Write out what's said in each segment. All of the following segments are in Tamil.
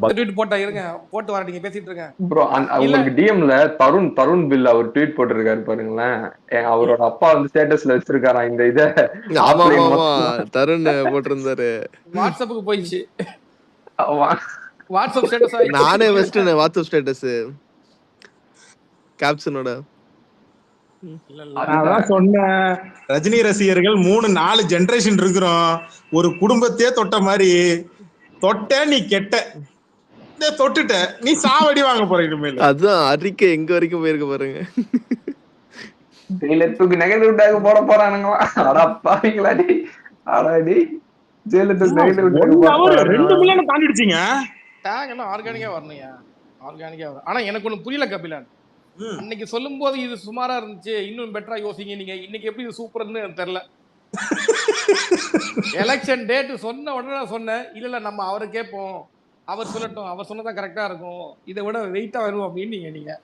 ட்வீட் போட்டா இருங்க, போட்டு வர, நீங்க பேசிட்டு இருங்க. ப்ரோ இல்ல உங்களுக்கு டிஎம்ல தருண் பில் அவர் ட்வீட் போட்டிருக்காரு பாருங்களேன். அவரோட அப்பா வந்து ஸ்டேட்டஸ்ல வச்சிருக்காராம் இந்த இத ஆமா ஆமா ஆஃப்லைன் ஆமா தருண் போட்டிருந்தாரு. வாட்ஸ்அப்புக்கு போயிடுச்சு, மொத்தம். வாட்ஸ்அப் ஸ்டேட்டஸ் ஆயிடுச்சு. நானே வச்சிட்டேன் வாட்ஸ்அப் ஸ்டேட்டஸ் கேப்ஷனோட. இல்ல இல்ல நான் தான் சொன்னேன், ரஜினி ரசிகர்கள் 3-4 ஜெனரேஷன் இருக்கிறோம். ஒரு குடும்பத்தையே தொட்ட மாதிரி தொட்ட நீ கெட்ட, தொட்டுட்ட நீ சாவடி வாங்க போற இனிமேல். அதான் அறிக்கை எங்க வரைக்கும் போயிருக்க பாருங்க. ஜெயிலத்துக்கு நெகட்டிவ் டேக் போட போறானுங்களா? அடப்பாவீங்களா டி, அடாடி ஜெயிலத்துக்கு நெகட்டிவ் டேக் போட 2 மில்லியன் தாண்டிடுச்சிங்க. டேக் எல்லாம் ஆர்கானிக்கா வரணும்யா, ஆர்கானிக்கா வரும். ஆனா எனக்கு ஒண்ணு புரியல கபிலன், அன்னைக்கு சொல்லும் போது இது சுமாரா இருந்துச்சு, இன்னும் பெட்டரா யோசிங்க நீங்க, இன்னைக்கு எப்படி இது சூப்பர்னு எனக்கு தெரியல. எலெக்ஷன் டேட் சொன்ன உடனே நான் சொன்னேன், இல்ல நம்ம அவரை கேட்போம், அவர் சொல்லட்டும், அவர் சொன்னதான் கரெக்டா இருக்கும், இதை விட வெயிட்டா வரும் அப்படின்னு நீங்க.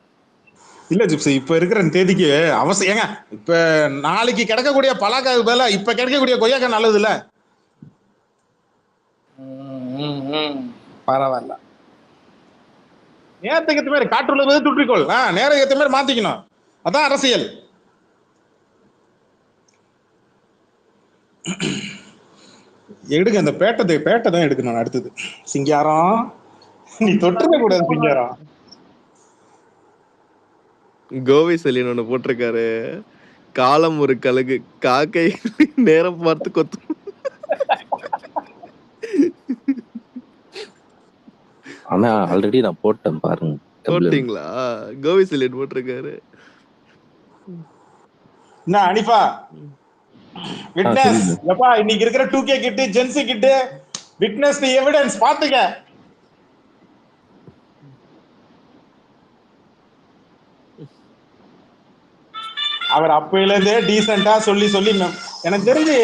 இல்ல ஜிப்சி, இப்ப இருக்கிற தேதிக்கு அவசியம் ஏங்க. இப்ப நாளைக்கு கிடைக்கக்கூடிய பலாக்காவுக்கு பதிலா இப்ப கிடைக்கக்கூடிய கொய்யாக்கா நல்லது இல்ல? பரவாயில்ல, நேரத்துக்கு ஏற்ற மாதிரி காற்றுள்ள துற்றிக்கோள், நேரம் ஏற்ற மாதிரி மாத்திக்கணும், அதான் அரசியல். எடுங்க அந்த பேட்டை தான் எடுக்கணும் அடுத்தது. சிங்காரம் நீ தொட்டுக்க கூடாது சிங்காரம். கோவை செல்லியன் ஒண்ணு போட்டிருக்காரு, காலம் ஒரு கழுகு காக்கை நேரம் பார்த்து கொத்து. ஆனா ஆல்ரெடி நான் போட்டேன் பாருங்க. போட்டீங்களா? கோவை செல்லியன் போட்டிருக்காரு. என்ன அனிஃபா விட்னஸ் எப்பா, இன்னைக்கு இருக்கிற 2K kid Gen Z kid witness the evidence பாத்துக்க. அவர் அப்பையில இருந்தே டீசெண்டா சொல்லி எனக்கு தெரிஞ்சு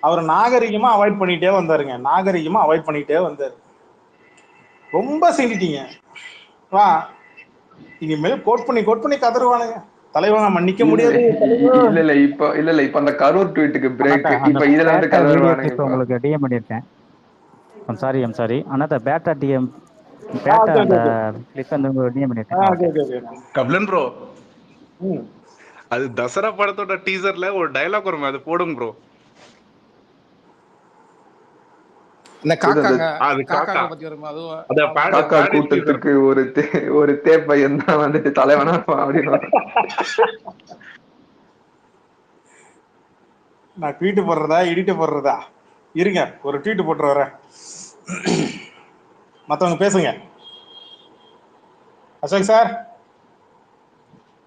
அவர் நாகரிகமா அவாய்ட் பண்ணிட்டே வந்தாரு. ரொம்ப செஞ்சிட்டீங்க. வா இனிமேல் கோட் பண்ணி கதறுவானுங்க. தலைவன் மன்னிக்க முடியாது. இல்ல இப்ப அந்த கரூர் ட்வீட்டுக்கு பிரேக். இப்ப இதுல இருந்து கதறுவானுங்க. உங்களுக்கு டிஎம் பண்ணிருக்கேன். I'm sorry another beta DM beta அந்த கிளிக் வந்து டிஎம் பண்ணிருக்கேன். கபிலன் ப்ரோ, அது தசரா படத்தோட டீசர்ல ஒரு டயலாக் வரும், அது போடுங்க ப்ரோ. இந்த காக்காங்க, அது காக்கா பத்தி வரும், அதுவும் அத காக்கா கூட்டத்துக்கு ஒரு தேப்பையன் தான் வந்துட்டு தலைவனா அப்படின்னு. நான் ட்வீட் போடுறதா எடிட் போடுறதா? இருங்க ஒரு ட்வீட் போட்டு வரேன், மத்தவங்க பேசுங்க. அசோக் சார்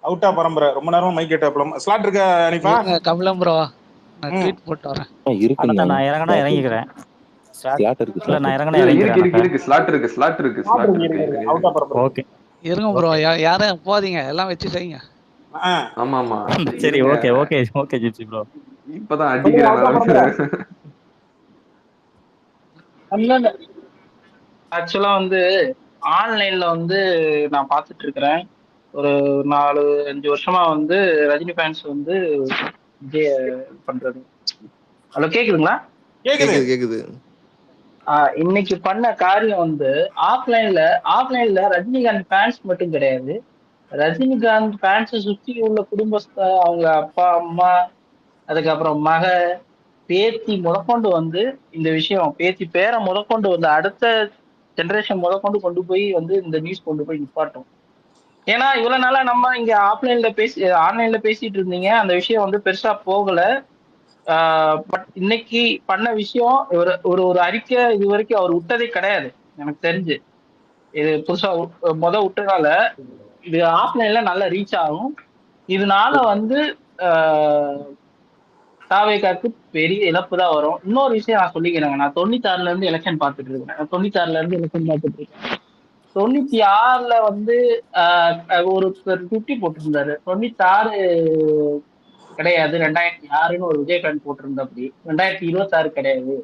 அவுட்டா பரம்பரை, ரொம்ப நேரமா மைக் கேட்டாப்ல. ஸ்லாட் இருக்க அனிப்பா? கமலம் ப்ரோ, நான் ட்வீட் போட்டு வரேன். இருக்கு, நான் இறங்கனா இறங்கிக்கிறேன். ஸ்லாட் இருக்கு. இல்ல நான் இறங்கனா இறங்கிக்கிறேன். இருக்கு ஸ்லாட் இருக்கு. அவுட்டா பரம்பரை. ஓகே இருங்க ப்ரோ, யாரும் போதீங்க, எல்லாம் வச்சு செய்யுங்க. ஆமா சரி, ஓகே ஜிப்சி ப்ரோ. இப்பதான் அடிக்கிறாங்க. ஆக்சுவலா வந்து ஆன்லைன்ல வந்து நான் பாத்துட்டு இருக்கிறேன். ஒரு 4-5 வருஷமா வந்து ரஜினி ஃபேன்ஸ் வந்து பண்றது. ஹலோ கேக்குதுங்களா? கேக்குது. இன்னைக்கு பண்ண காரியம் வந்து ஆஃப்லைன்ல ரஜினிகாந்த் ஃபேன்ஸ் மட்டும் கிடையாது, ரஜினிகாந்த் ஃபேன்ஸை சுற்றி உள்ள குடும்பஸ்த, அவங்க அப்பா அம்மா, அதுக்கப்புறம் மக பேத்தி முதற்கொண்டு வந்து இந்த விஷயம், பேத்தி பேரை முதற்கொண்டு வந்து அடுத்த ஜெனரேஷன் முதற்கொண்டு கொண்டு போய் வந்து இந்த நியூஸ் கொண்டு போய் நிப்பாட்டும். ஏன்னா இவ்வளவு நாளா நம்ம இங்க ஆன்லைன்ல பேசிட்டு இருந்தீங்க, அந்த விஷயம் வந்து பெருசா போகல. பட் இன்னைக்கு பண்ண விஷயம் ஒரு அறிக்கை இது வரைக்கும் அவர் விட்டதே கிடையாது எனக்கு தெரிஞ்சு. இது புதுசா விட்டதால இது ஆஃப்லைன்ல நல்லா ரீச் ஆகும். இதனால வந்து தாவேகாக்கு பெரிய இழப்பு தான் வரும். இன்னொரு விஷயம் நான் சொல்லிக்கிறேங்க, நான் 96ல இருந்து எலெக்ஷன் பார்த்துட்டு இருக்கேன். 96ல வந்து ஒரு 50 போட்டிருந்தாரு. 96 கிடையாது, 2006ன்னு ஒரு விஜயகாந்த் போட்டிருந்தா. அப்படி 2026 கிடையாது,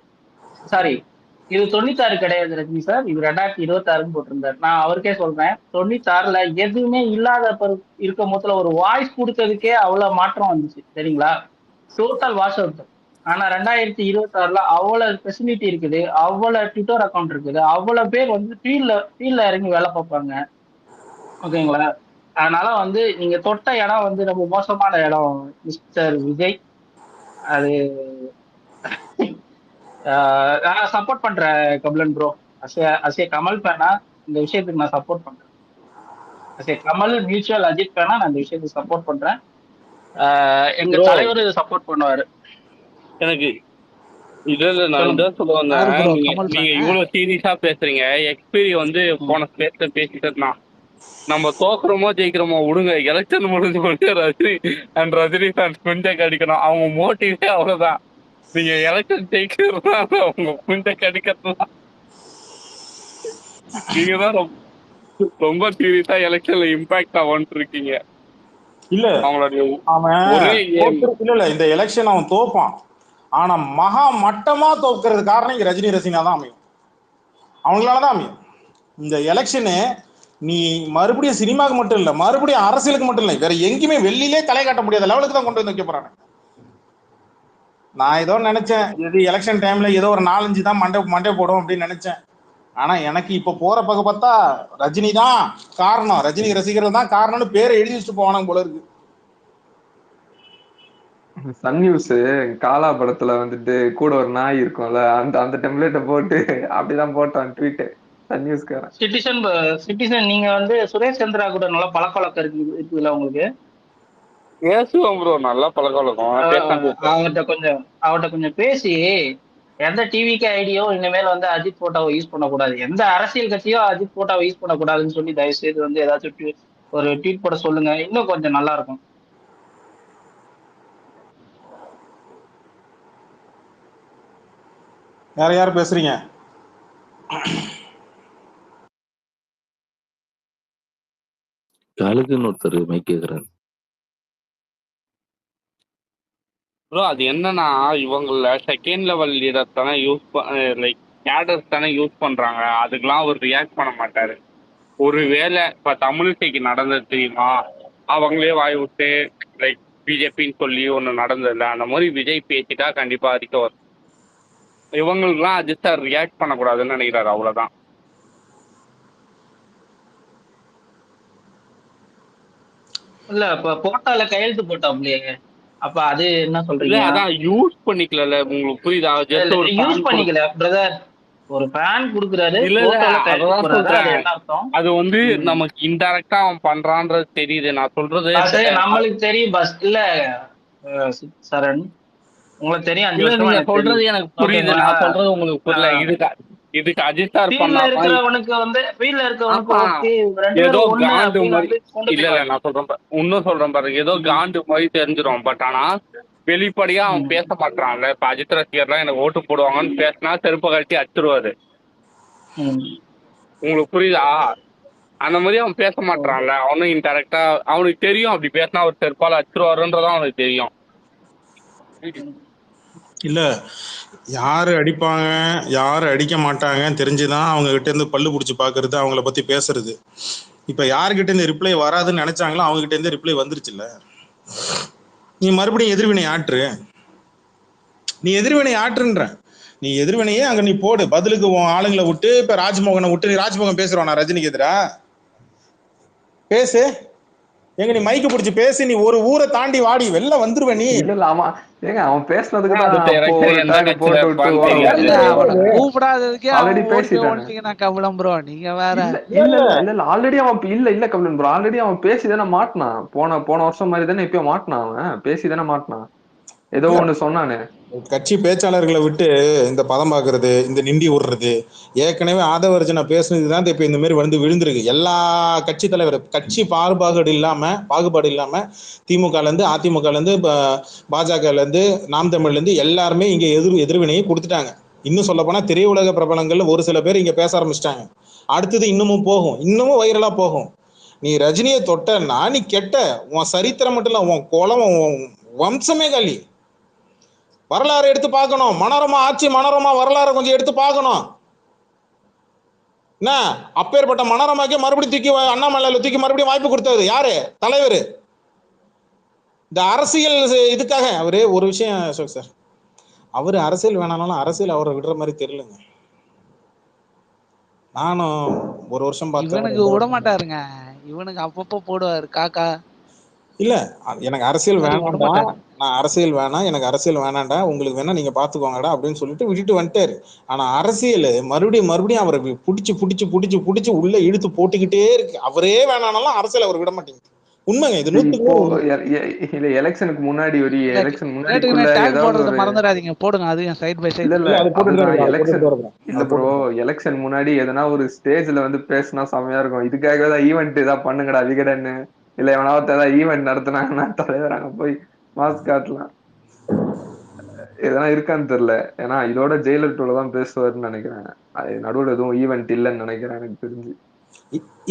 சாரி இது 96 கிடையாது ரஜினி சார், இது 2026ன்னு போட்டிருந்தாரு. நான் அவருக்கே சொல்றேன், 96ல எதுவுமே இல்லாத இருக்கும் போதுல ஒரு வாய்ஸ் கொடுத்ததுக்கே அவ்வளவு மாற்றம் வந்துச்சு, சரிங்களா? Total wash out. ஆனா 2026 அவ்வளவு ஃபெசிலிட்டி இருக்குது, அவ்வளவு ட்விட்டர் அக்கௌண்ட் இருக்குது, அவ்வளவு பேர் வந்து ஃபீல்ட்ல இறங்கி வேலை பார்ப்பாங்க. ஓகேங்களா? அதனால வந்து நீங்க தொட்ட இடம் வந்து ரொம்ப மோசமான இடம் மிஸ்டர் விஜய். அது நான் சப்போர்ட் பண்றேன் கபிலன் ப்ரோ. அசே கமல் பேனா இந்த விஷயத்துக்கு நான் சப்போர்ட் பண்றேன். அசே கமல் மியூச்சுவல் அஜித் பேனா நான் இந்த விஷயத்துக்கு சப்போர்ட் பண்றேன். எங்க ப்ரோ தலைவர் இதை சப்போர்ட் பண்ணுவாரு. எனக்கு இல்ல நான் சொல்லுங்க. இதான் சொல்ல வந்தேன். யாரு ப்ரோ நீங்க கமல் நீங்க ஃபேனு? இவ்வளவு சீரியஸா பேசுறீங்க. எக்ஸ்பீரி வந்து போன ஸ்பேஸ்ல பேசிட்டு இருந்தான். நம்ம தோக்குறோமோ ஜெயிக்கிறோமோ விடுங்க, எலெக்ஷன் முடிஞ்சு போட்டு ரஜினி அண்ட் ரஜினி ஃபேன்ஸ் குஞ்ச கடிக்கணும். அவங்க மோட்டிவே அவ்வளவுதான். நீங்க எலெக்ஷன் ஜெயிக்கிறதா அவங்க குஞ்ச கடிக்கிறதுதான். நீங்க தான் ரொம்ப சீரியஸா எலெக்ஷன்ல இம்பாக்ட் ஆகும்னு இருக்கீங்க. இல்ல அவங்களுடைய அவன் ஒரே aim. இல்ல இந்த எலெக்ஷன் அவன் தோப்பான். ஆனா மகா மட்டமா தோற்கிறது காரணம் இங்க ரஜினி ரசிகனா தான் அமையும். அவங்களாலதான் அமையும். இந்த எலெக்ஷனு நீ மறுபடியும் சினிமாவுக்கு மட்டும் இல்ல, மறுபடியும் அரசியலுக்கு மட்டும் இல்லை, வேற எங்கேயுமே வெளியிலே தலை காட்ட முடியாத லெவலுக்கு தான் கொண்டு வந்து வைக்க போறாங்க. நான் ஏதோ நினைச்சேன், இது எலெக்ஷன் டைம்ல ஏதோ ஒரு 4-5 தான் மண்டே போடும் அப்படின்னு நினைச்சேன். ஆனா எனக்கு இப்ப போற பக்கம் பார்த்தா ரஜினி தான் காரணம், ரஜினி ரசிகர்கள் தான் காரணம்னு பேரை எழுதி வச்சுட்டு போவானுங்க போல இருக்கு. சன் நியூஸ் காலா படத்துல வந்துட்டு கூட ஒரு நாய் இருக்கும்ல, அந்த டெம்ப்ளேட்டை போட்டு அப்படிதான் போட்டான் ட்வீட் சன் நியூஸ்காரன். சிட்டிசன் நீங்க வந்து சுரேஷ் சந்திரா கூட நல்லா பழக்க வழக்கம் இருக்குதுல்ல உங்களுக்கு? பேசுவோம் ப்ரோ, நல்லா பழக்க வழக்கம். அவர்கிட்ட கொஞ்சம் பேசி எந்த டிவிக்கு ஐடியோ இனிமேல் வந்து அஜித் போட்டோவை யூஸ் பண்ணக்கூடாது, எந்த அரசியல் கட்சியோ அஜித் போட்டோவை யூஸ் பண்ணக்கூடாதுன்னு சொல்லி தயவு செய்து வந்து ஏதாச்சும் ஒரு ட்வீட் போட சொல்லுங்க, இன்னும் கொஞ்சம் நல்லா இருக்கும். வேற யார் பேசுறீங்க? கழுகுன்னு ஒருத்தர் மைக் கேக்குறாரு. ப்ரோ அது என்னன்னா இவங்கள செகண்ட் லெவல் லீடர் தானே லைக் கேடர்ஸ் தானே யூஸ் பண்றாங்க. அதுக்கெல்லாம் அவர் ரியாக்ட் பண்ண மாட்டாரு. ஒருவேளை இப்ப தமிழிசைக்கு நடந்தது தெரியுமா, அவங்களே வாய் விட்டு லைக் பிஜேபின்னு சொல்லி ஒண்ணு நடந்ததில்ல, அந்த மாதிரி விஜய் பேசிட்டா கண்டிப்பா அறிக்கை வரும். இவங்களுக்குலாம் அஜித் சார் ரியாக்ட் பண்ணக்கூடாதுன்னு நினைக்கிறாரு, அவ்வளவுதான். இல்ல இப்ப போட்டால கையெழுத்து போட்டாப்லையே, அப்ப அது என்ன இல்ல சொல்றீங்க? அதான் யூஸ் பண்ணிக்கல, உங்களுக்கு புரியுதா? ஜஸ்ட் ஒரு யூஸ் பண்ணிக்கல பிரதர், ஒரு ஃபேன் குடுக்குறாரு, இல்ல போட்டோல கையெழுத்து அதான் போடுறாரு, அது சொல்றேன். என்ன அர்த்தம்? அது வந்து நமக்கு இன்டைரக்டா அவன் பண்றான்றது தெரியுது. நான் சொல்றது நம்மளுக்கு தெரியும் பஸ் இல்ல சரண், உங்களுக்கு தெரியும் 5 இல்ல, வருஷமா நீங்க எனக்கு சொல்றது தெரியும். எனக்கு புரியுது. ஓகேங்களா? நான் சொல்றது உங்களுக்கு புரியல. இதுக்கு அஜித் சார் ஃபீல்ட்ல பண்ணாம இருக்கிறவனுக்கு வந்து ஃபீல்ட்ல இருக்கிறவனுக்கு ஆமா, ஓகே, ரெண்டு ஏதோ பேரும் ஒண்ணு காண்டு அப்படின்னு மாதிரி. வந்து கொண்டு இல்ல போயிடுவாங்க. நான் சொல்றேன் இன்னும் சொல்றேன் பாருங்க, ஏதோ காண்டு மாதிரி தெரிஞ்சிடும். பட் ஆனா வெளிப்படையா அவன் பேச மாட்டான்ல. இப்ப அஜித் ரசிகர்லாம் எனக்கு ஓட்டு போடுவாங்கன்னு பேசினா செருப்பை கழட்டி அடிச்சிருவாரு. உங்களுக்கு புரியுதா? அந்த மாதிரி அவன் பேச மாட்டான்ல. அவனும் இன்டெரக்டா அவனுக்கு தெரியும், அப்படி பேசினா அவர் செருப்பால அடிச்சிருவாருன்றதான் அவனுக்கு தெரியும். இல்ல யாரு அடிப்பாங்க யாரு அடிக்க மாட்டாங்க தெரிஞ்சுதான் அவங்க கிட்ட இருந்து பல்லு பிடிச்சி பாக்குறது, அவங்கள பத்தி பேசுறது. இப்ப யாருகிட்ட இருந்து ரிப்ளை வராதுன்னு நினைச்சாங்களோ அவங்க கிட்ட இருந்து ரிப்ளை வந்துருச்சுல்ல. நீ மறுபடியும் எதிர்வினை ஆற்று, நீ எதிர்வினை ஆற்றுன்ற, நீ எதிர்வினையே அங்க நீ போடு. பதிலுக்கு உன் ஆளுங்களை விட்டு இப்ப ராஜ்மோகனை விட்டு, நீ ராஜ்மோகன் பேசுறானா ரஜினிக்கு எதிரா? பேசு, எங்க நீ மைக்கு பிடிச்சி பேசி, நீ ஒரு ஊரை தாண்டி வாடி வெளில வந்துருவ நீ. இல்ல ஆமா ஏங்க அவன் பேசுனதுக்கு தான் அடுத்த அப்போ election ஒரு எந்த tag கட்சியில போட்டு விட்டு இருப்பான்னு ஓட தெரியாது. விட்டாரு. கூப்பிடாததுக்கே ஆல்ரெடி அவன் ஓடி போய் பேசிட்டானே. ஓடிட்டீங்கன்னா கவலம் ப்ரோ, நீங்க வேற. இல்ல ஆல்ரெடி அவன் இல்ல கபிலன் ப்ரோ, ஆல்ரெடி அவன் பேசிதானே மாட்டினான். போன வருஷம் மாதிரி தானே இப்பயும் மாட்டினான். அவன் பேசிதானே மாட்டினான், ஏதோ ஒண்ணு சொன்னானே. கட்சி பேச்சாளர்களை விட்டு இந்த பதம் பார்க்கறது, இந்த நிண்டி விடுறது, ஏற்கனவே ஆதவர்ஜனை பேசுனதுதான் இப்ப இந்த மாதிரி வந்து விழுந்திருக்கு. எல்லா கட்சி தலைவர் கட்சி பாகுபாடு இல்லாம திமுகல இருந்து அதிமுகல இருந்து பாஜகல இருந்து நாம் தமிழ்ல இருந்து எல்லாருமே இங்க எதிர்வினையை கொடுத்துட்டாங்க. இன்னும் சொல்ல போனா திரையுலக பிரபலங்கள்ல ஒரு சில பேர் இங்க பேச ஆரம்பிச்சிட்டாங்க. அடுத்தது இன்னமும் போகும், இன்னமும் வைரலா போகும். நீ ரஜினியை தொட்டன்னா நீ கெட்ட, உன் சரித்திரம் மட்டும் இல்ல, உன் குலம் உன் வம்சமே காலி. வரலாறு எடுத்து பார்க்கணும். மனோரமா ஆட்சி, மனோரமா வரலாறு கொஞ்சம் எடுத்து பார்க்கணும். என்ன அப்பேற்பட்ட மனோரமாக்கே மறுபடியும் தூக்கி அண்ணாமலையில தூக்கி மறுபடியும் வாய்ப்பு கொடுத்தது யாரு? தலைவர். இந்த அரசியல் இதுக்காக அவரு ஒரு விஷயம் சார், அவரு அரசியல் வேணாலும் அரசியல் அவரை விடுற மாதிரி தெரியலங்க. நானும் ஒரு வருஷம் பார்த்தேன். இவனுக்கு விட மாட்டாருங்க, இவனுக்கு அப்பப்போ போடுவாரு காக்கா. இல்ல எனக்கு அரசியல் விட வேணாம்டா, மாட்டாரு. நான் அரசியல் வேணாம், எனக்கு அரசியல் வேணாம்டா, உங்களுக்கு வேணா நீங்க பாத்துக்கோங்கடா அப்படின்னு சொல்லிட்டு விட்டுட்டு வந்துட்டாரு. ஆனா அரசியல் மறுபடியும் அவரை புடிச்சு உள்ள இழுத்து போட்டுக்கிட்டே இருக்கு. அவரே வேணானாலும் அரசியல் அவர் விட மாட்டேங்குது. உண்மைங்க இது. இப்போ இல்ல எலெக்ஷனுக்கு முன்னாடி ஒரு எலெக்ஷன் முன்னாடிக்குள்ள டேக் ஏதாவது போடுறத ஒரு மறந்துடாதீங்க, போடுங்க அதையும் சைடு பை சைடு. இல்ல அதுதான் எலெக்ஷன் இல்ல ப்ரோ. எலெக்ஷன் முன்னாடி எதனா ஒரு ஸ்டேஜ்ல வந்து பேசினா செமையா இருக்கும். இதுக்காகவே தான் ஈவெண்ட் ஏதாவது பண்ணுங்கடா விகடன்னு, இல்ல எவனாவது ஏதாவது ஈவெண்ட் நடத்தினாங்கன்னா தலைவராங்க போய் மாஸ்க் காட்டலாம். எதனா இருக்கான்னு தெரியல. ஏன்னா இதோட ஜெயிலர் டூல தான் பேசுவாருன்னு நினைக்கிறேன். அது நடுவில் எதுவும் ஈவெண்ட் இல்லைன்னு நினைக்கிறேன் எனக்கு தெரிஞ்சு.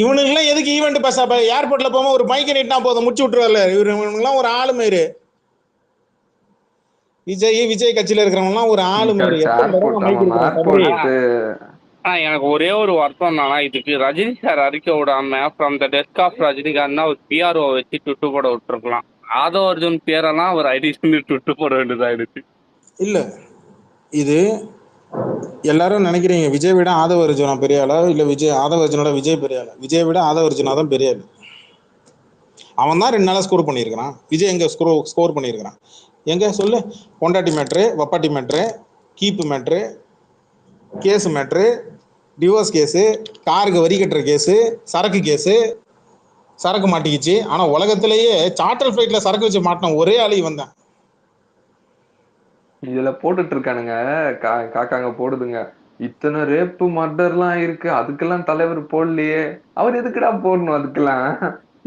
இவனுக்கு எல்லாம் எதுக்கு ஈவெண்ட் பாஸ்? ஏர்போர்ட்ல போகும்போது ஒரு மைக்க நீட்டினா போதும், முடிச்சு விட்டுருவாரு. இவனுங்கெல்லாம் ஒரு ஆளு மாரி. விஜய் கட்சியில இருக்கிறவங்க ஒரு ஆளு மாரி. எனக்கு ஒரே ஒரு வருத்தம் என்னன்னா, இதுக்கு ரஜினி சார் அறிக்கை விடாம from the desk of Rajinikanth ஒரு பிஆர்ஓ வச்சு ட்விட்டு போட விட்டுருக்கலாம். ஆதவ அர்ஜுன் பேரெல்லாம் ஒரு ஐடி ட்விட்டு போட வேண்டியதாயிடுச்சு. இல்ல இது எல்லாரும் நினைக்கிறீங்க விஜய் விட ஆதவ அர்ஜுனா பெரிய ஆளா, இல்ல ஆதவ அர்ஜுனோட விஜய் பெரிய ஆளா? விஜய் விட ஆதவ அர்ஜுனா தான் பெரிய ஆளு. அவன் தான் 2 நாளா ஸ்கோர் பண்ணியிருக்கிறான். விஜய் எங்க ஸ்கோர் பண்ணியிருக்கிறான்? எங்க சொல்லு. பொண்டாட்டி மேட்ரு, வப்பாட்டி matter, keep matter, case matter, divorce case, காருக்கு வரி கட்டுற கேஸு, சரக்கு கேஸு, சரக்கு மாட்டிக்கிச்சு. ஆனா உலகத்திலேயே சார்ட்டர் ஃபிளைட்ல சரக்கு வச்சு மாட்டின ஒரே ஆளு இவன் தான். இதுல போட்டுட்டு இருக்கானுங்க, காக்காங்க போடுதுங்க, இத்தனை ரேப்பு மர்டர்லாம் இருக்கு, அதுக்கெல்லாம் தலைவர் போடலையே. அவர் எதுக்குடா போடணும் அதுக்கெல்லாம்?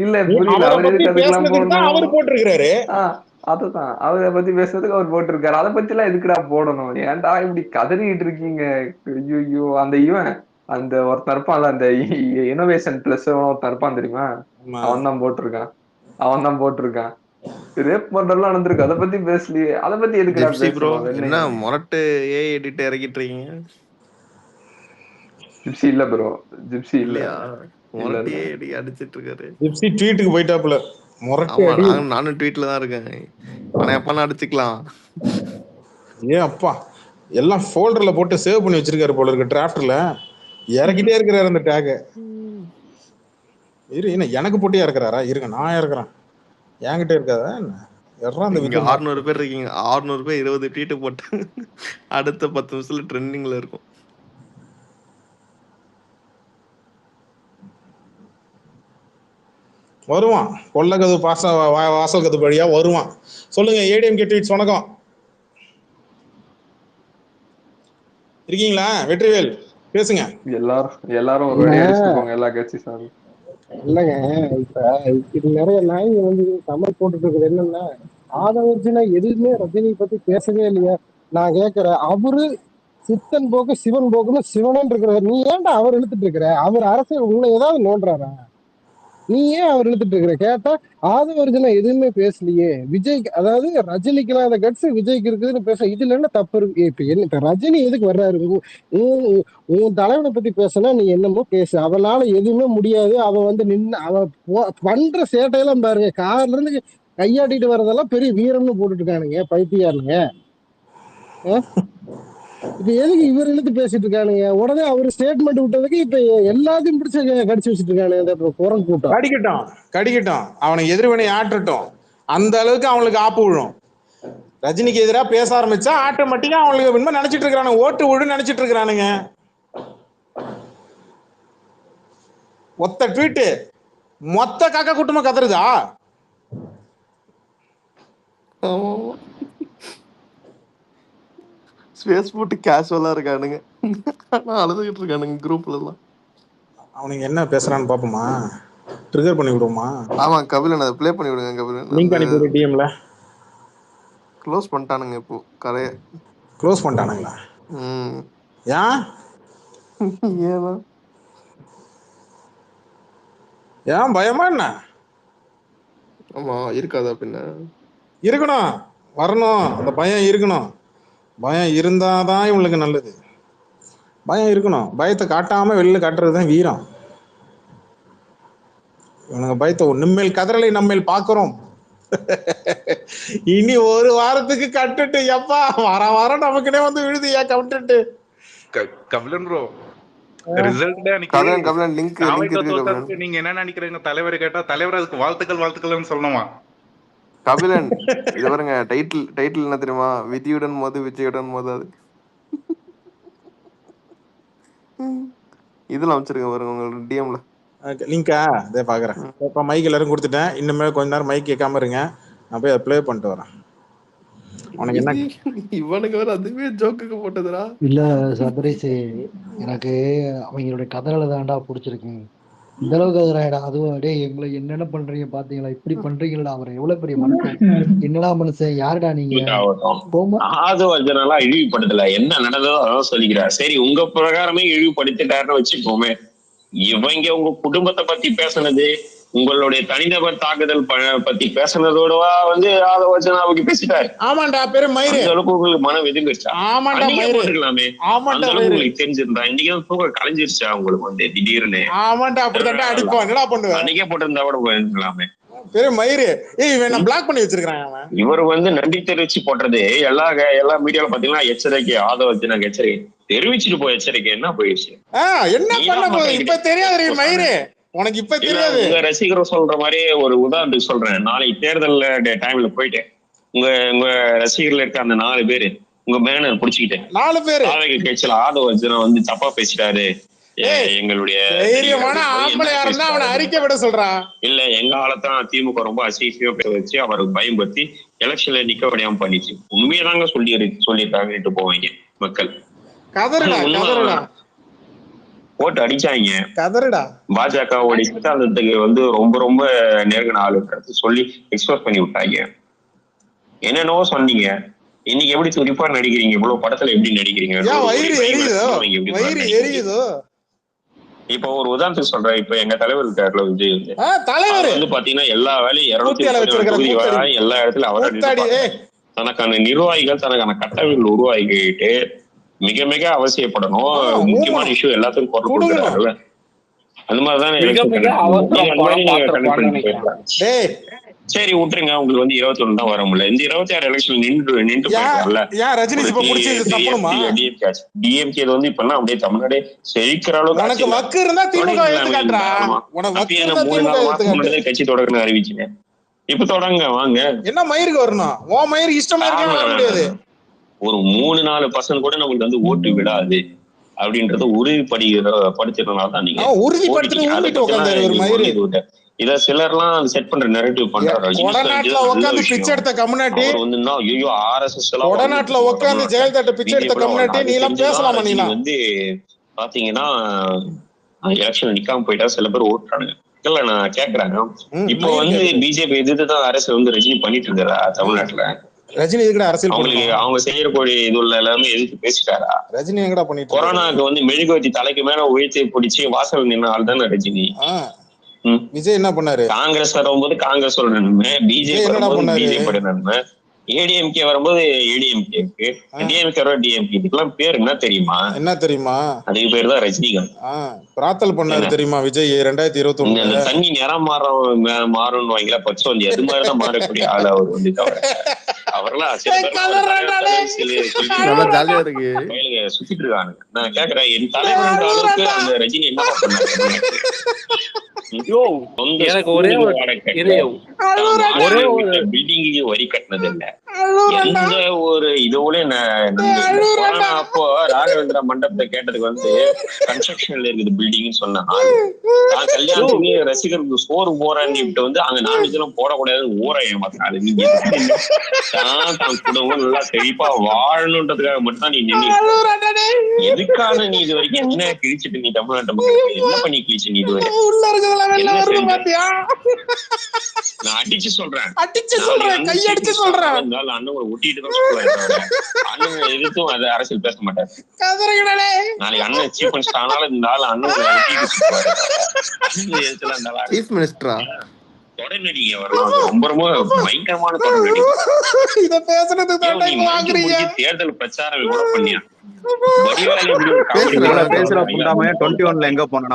இல்ல புரியல, அவர் எதுக்கு அதுக்கெல்லாம் போடணும்? அவர் போட்டிருக்காரு. அதுதான் அவரை பத்தி பேசுறதுக்கு அவர் போட்டிருக்காரு. அதை பத்தி எல்லாம் எதுக்குடா போடணும்? ஏன்டா இப்படி கதறிட்டு இருக்கீங்க? ஐயோ, அந்த இவன் அந்த ஒருத்தன் இருப்பான்ல, அந்த இனோவேஷன் பிளஸ் ஒருத்தன் இருப்பான் தெரியுமா, அவன் தான் போட்டிருக்கான். ரேப் மர்டர்லாம் நடந்திருக்கு, அதை பத்தி பேசலையே. அதை பத்தி எதுக்குடா பேசணும்? என்ன மொரட்டு ஏ எடிட் இறக்கிட்டு இருக்கீங்க? ஜிப்சி இல்ல ப்ரோ, ஜிப்சி இல்லையா? மொரட்டு ஏ எடி அடிச்சிட்டு இருக்காரு. ஜிப்சி ட்வீட்டுக்கு போயிட்டாப்ல. நானும் ட்வீட்ல தான் இருக்கேன். ஆனா எப்பலாம் அடிச்சுக்கலாம். ஏன் அப்பா எல்லாம் ஃபோல்டர்ல போட்டு சேவ் பண்ணி வச்சிருக்காரு போல இருக்கு. டிராஃப்ட்ல இறக்கிட்டே இருக்கிறாரு அந்த டேக். என்ன எனக்கு போட்டியா இருக்கிறாரா? இருங்க, நான் இறக்குறேன். என்கிட்ட இருக்காதா என்ன? அந்த 600 பேர் இருக்கீங்க. 600 பேர் 20 ட்வீட் போட்டு அடுத்த 10 நிமிஷத்துல ட்ரெண்டிங்ல இருக்கும். வருவான். கொல்ல கது வாசல் கது வழியா வருவான். சொல்லுங்க ஏடிஎம்கே ட்வீட்ஸ். வணக்கம், இருக்கீங்களா? வெற்றிவேல் பேசுங்க. எல்லாரும் ஒரு வழி அடிச்சுக்கோங்க, எல்லா கட்சி சார். இல்லங்க, இப்ப இது நிறைய நாய்ங்க வந்து கமெண்ட் போட்டுட்டு இருக்குது. என்னன்னா, ஆதவர்ஜுனா எதுவுமே ரஜினி பத்தி பேசவே இல்லையா? நான் கேட்கிறேன், அவரு சித்தன் போக்கு சிவன் போக்குன்னு சிவனன் இருக்கிறார். நீ ஏன்டா அவர் இழுத்துட்டு இருக்கிற? அவர் அரசியல் உங்களை ஏதாவது நோன்றாரா? நீ ஏன் அவர் இழுத்துட்டு இருக்கிற? கேட்டா ஆதவர்ஜுனா எதுவுமே பேசலையே. விஜய், அதாவது ரஜினிக்கு அந்த கட்ஸ் விஜய்க்கு இருக்குதுன்னு பேச, இதுல என்ன தப்பு இருக்கு? இப்ப என்ன, இப்ப ரஜினி எதுக்கு வர்றாரு? உன் தலைவனை பத்தி பேசினா நீ என்னமோ பேசு, அவனால எதுவுமே முடியாது. அவன் வந்து அவன் பண்ற சேட்டையெல்லாம் பாருங்க, கார்ல இருந்து கையாட்டிட்டு வர்றதெல்லாம் பெரிய வீரம்னு போட்டுட்டு இருக்கானுங்க, பைத்தியாருங்க. இப்ப எதுக்கு இவர் இழுத்து பேசிட்டு இருக்கானுங்க? உடனே அவரு ஸ்டேட்மெண்ட் விட்டதுக்கு இப்ப எல்லாத்தையும் பிடிச்சி கடிச்சு வச்சுட்டு இருக்கானுங்க குரல் கூட்டம். கடிக்கட்டும், அவனுக்கு எதிர்வினை ஆற்றட்டும். அந்த அளவுக்கு அவனுக்கு ஆப்பு விழும். ரஜினிக்கு எதிராக பேச ஆரம்பிச்சா ஆட்டோமேட்டிக்கா அவங்களுக்கு நினைச்சிட்டு இருக்கிறானுங்க, ஓட்டு விழு நினைச்சிட்டு இருக்கிறானுங்க. ஒத்த ட்வீட்டு மொத்த காக்கா கூட்டமா கதறுதா? ஸ்பேஸ் போட்டு கேஷுவலா இருக்கானுங்க. ஆனா அழுதுகிட்டு இருக்கானுங்க குரூப்ல எல்லாம். அவனுங்க என்ன பேசுறான்னு பாப்போமா? ட்ரிகர் பண்ணி விடுவோமா? ஆமா கபிலன், அதை ப்ளே பண்ணி விடுங்க கபிலன். லிங்க் அனுப்பி விடு டிஎம்ல. க்ளோஸ் பண்ணிட்டானுங்க, இப்போ கரையை க்ளோஸ் பண்ணிட்டானுங்களா? ஏன் ஏன்னா ஏன் பயமா என்ன? ஆமா இருக்காதா? பின்ன இருக்கணும், வரணும், அந்த பயம் இருக்கணும். பயம் இருந்தாதான் இவங்களுக்கு நல்லது. பயம் இருக்கணும். பயத்தை காட்டாம வெளியில காட்டுறதுதான் வீரம். இவனுங்க பயத்தை நிம்மேல் கதறலை நம்மேல் பார்க்கிறோம். இனி ஒரு வாரத்துக்கு கட்டுட்டு எப்பா வாரம் நமக்குனே வந்து விழுது ஏன் கவுண்டன்ட். Kabilan bro result Kabilan link தோத்ததுக்கு நீங்க என்ன நினைக்கிறீங்க? தலைவர் கேட்டா தலைவர் அதுக்கு வாழ்த்துக்கள்னு சொல்லணுமா? கபிலன் இது பாருங்க, டைட்டில் என்ன தெரியுமா? விதியுடன் மோது விஜயுடன் மோதாது. இதெல்லாம் அமைச்சிருக்கேன் பாருங்க உங்களோட டிஎம்ல லிங்கா. இதே பாக்குறேன். இப்ப மைக் எல்லாரும் கொடுத்துட்டேன். இன்னுமே கொஞ்ச நேரம் மைக் கேட்காம இருங்க, நான் போய் ப்ளே பண்ணிட்டு வரேன். உனக்கு என்ன இவனுக்கு வேற அதுவே ஜோக்குக்கு போட்டதுடா. இல்ல சபரீஷ், எனக்கு அவங்களோட கதறலை தான்டா பிடிச்சிருக்கு. இந்த அளவுக்கு கதறாடா. அதுவும் டே எங்களை என்னென்ன பண்றீங்க பாத்தீங்களா, இப்படி பண்றீங்களா, அவர் எவ்வளவு பெரிய மனுஷன், என்னடா மனுஷன், யாருடா நீங்க? அதெல்லாம் இழிவுபடுத்தல, என்ன நடந்ததோ அதான் சொல்லிக்கிறார். சரி, உங்க பிரகாரமே இழிவுபடுத்திட்டாருன்னு வச்சுக்கோமே. இவங்க உங்க குடும்பத்தை பத்தி பேசுனது, உங்களுடைய தனிநபர் தாக்குதல் பத்தி பேசுனதோடவா வந்து ஆலோசனாவுக்கு பேசிட்டாரு. ஆமாண்டா பெரும் மயிறு. அந்த அளவுக்கு உங்களுக்கு மனம் எதுங்கிருச்சா? ஆமாண்டா மயிறு போட்டுக்கலாமே. அந்த அளவுக்கு உங்களுக்கு தெரிஞ்சிருந்தா இன்னைக்கு தூக்கம் கலைஞ்சிருச்சா உங்களுக்கு வந்து திடீர்னு? ஆமாண்டா அப்படிதான் அடிப்போம். என்னடா பண்ணுவேன்? அன்னைக்கே போட்டிருந்தா கூட போயிருக்கலாமே. பெரும் மயிறு. இவன் பிளாக் பண்ணி வச்சிருக்கான். இவர் வந்து நன்றி தெரிவிச்சு போட்டது எல்லா மீடியால பாத்தீங்கன்னா எச்சரிக்கை, ஆதவர்ஜுனாக்கு எச்சரிக்கை தெரிவிச்சுட்டு போய் எச்சரிக்கை என்ன போயிடுச்சு? என்ன பண்ண போகுது இப்ப தெரியாது மயிறு. உனக்கு இப்ப தெரியாது. உங்க ரசிகர் சொல்ற மாதிரி ஒரு உதாரணத்துக்கு சொல்றேன். நாளைக்கு தேர்தல் டைம்ல போயிட்டு உங்க ரசிகர்ல இருக்க அந்த 4 பேரு உங்க பேனர் புடிச்சுக்கிட்டேன் 4 பேரு கட்சியில ஆதவர்ஜுனா வந்து தப்பா பேசிட்டாரு, எங்களுடைய அவனை அறிக்கை விட சொல்றான். இல்ல எங்க ஆளத்தான் திமுக ரொம்ப அசிசியோ வச்சு அவருக்கு பயன்படுத்தி எலெக்ஷன்ல நிக்க விடாம பண்ணிச்சு. உண்மையதாங்க சொல்லியிருக்காங்க போவாங்க மக்கள். போட்டு அடிச்சாங்க. பாஜகவோட சித்தாந்தத்துக்கு வந்து ரொம்ப நெருங்கின ஆளுன்றது சொல்லி எக்ஸ்போஸ் பண்ணி விட்டாங்க. என்னென்னவோ சொன்னீங்க. இன்னைக்கு எப்படி துடிப்பா நடிக்கிறீங்க, இவ்வளவு படத்துல எப்படி நடிக்கிறீங்க? இப்ப ஒரு உதாரணத்துக்கு சொல்றேன். இப்ப எங்க தலைவர் இருக்காருல விஜய் வந்து பாத்தீங்கன்னா எல்லா வேலையும் 200 எல்லா இடத்துலயும் அவரை தனக்கான நிர்வாகிகள் தனக்கான கட்டமைப்புகள் உருவாக்கிட்டு மிக மிக அவசியப்படணும். முக்கியமான இஷ்யூ எல்லாத்துக்கும் குரல் கொடுக்குறாருல்ல, அந்த மாதிரிதான். சரி விட்டுருங்க, உங்களுக்கு வந்து 21 தான் வர முடியல. இந்த 26 எலெக்ஷன் நின்று போயிருக்காருல்ல. டிஎம்கே வந்து இப்ப அப்படியே தமிழ்நாடு செழிக்கிற அளவுக்கு 3 நாள் கட்சி தொடர்ந்து அறிவிச்சுங்க. இப்ப தொடங்க வாங்க. என்ன மயிருக்கு வரணும்? ஒரு 3-4% கூட நம்மளுக்கு வந்து ஓட்டு விடாது அப்படின்றத உறுதிப்படுத்தினால்தான் நீங்க இத சிலர்லாம் செட் பண்ற நெரேட்டிவ் பண்றாரு. வந்து பாத்தீங்கன்னா எலெக்ஷன் நிக்காம போயிட்டா சில பேர் ஓட்டுறாங்க. இல்ல நான் கேக்குறாங்க, இப்போ வந்து பிஜேபி எதிர்த்துதான் அரசு வந்து ரஜினி பண்ணிட்டு இருந்தாரா தமிழ்நாட்டுல? ரஜினி அரசியல் அவங்க செய்யக்கூடிய இதுல எல்லாமே எதிர்த்து பேசிட்டாரா? ரஜினி எங்கடா பண்ணிட்டு கொரோனாக்கு வந்து மெழுகுவத்தி தலைக்கு மேல உயர்த்தி பிடிச்சி வாசல் நின்ன ஆள் தானே ரஜினி. விஜய் என்ன பண்ணாரு? காங்கிரஸ் வரும்போது காங்கிரஸ் நன்மை, பிஜேபி நன்மை, ஏடிஎம்கே வரும்போது ஏடிஎம்கே இருக்கு, டிஎம்கே டிஎம்கே. இதுக்கெல்லாம் பேர் என்ன தெரியுமா? அதுக்கு பேர் தான் ரஜினிகாந்த். பிரார்த்தல் பண்ணாரு தெரியுமா விஜய் 2021. அந்த தண்ணி நிறம் மாறும்னு வாங்கல பச்சோந்தி, அது மாதிரிதான் மாறக்கூடிய ஆளு அவர் வந்து. அவரெல்லாம் சுத்திட்டு இருக்காங்க. நான் கேக்குறேன், என் தலைவர் அளவுக்கு அந்த ரஜினி என்ன பண்ணாரு? பில்டிங்கு வரி கட்டினது இல்ல, எந்த ஒரு இதுவுல அப்போ ராகவேந்திரா மண்டபத்தை கேட்டதுக்கு வந்து கன்ஸ்ட்ரக்ஷன்ல இருக்குது பில்டிங்னு சொன்னா, நான் கல்யாணத்துக்கு ரசிகருக்கு சோறு போறேன்னு வந்து அங்க நான்வெஜ் எல்லாம் போடக்கூடாதுன்னு ஊற ஏமாத்தாரு. நீங்க தான் குடும்பம் நல்லா செழிப்பா வாழணுன்றதுக்காக மட்டும் தான் நீ நின்று எதுக்காக நீ இது வரைக்கும் என்ன கிழிச்சிட்டு நீ தமிழ்நாட்டு மக்களுக்கு என்ன பண்ணி கிழிச்சு நீ இது வரைக்கும் நான் அடிச்சு சொல்றேன் அண்ணன் ஒட்டிட்டு தான் சொல்றேன். அண்ணன் எதிர்த்தும் அதை அரசியல் பேச மாட்டாரு. நாளைக்கு அண்ணன் சீஃப் மினிஸ்டர் ஆனாலும் இந்த ஆள் அண்ணன் தொடர் நடிகை வரலாம். ரொம்ப ரொம்ப பயங்கரமான தொடர் நடிகை. தேர்தல் பிரச்சாரம் கூட பண்ணியா? எங்க போனா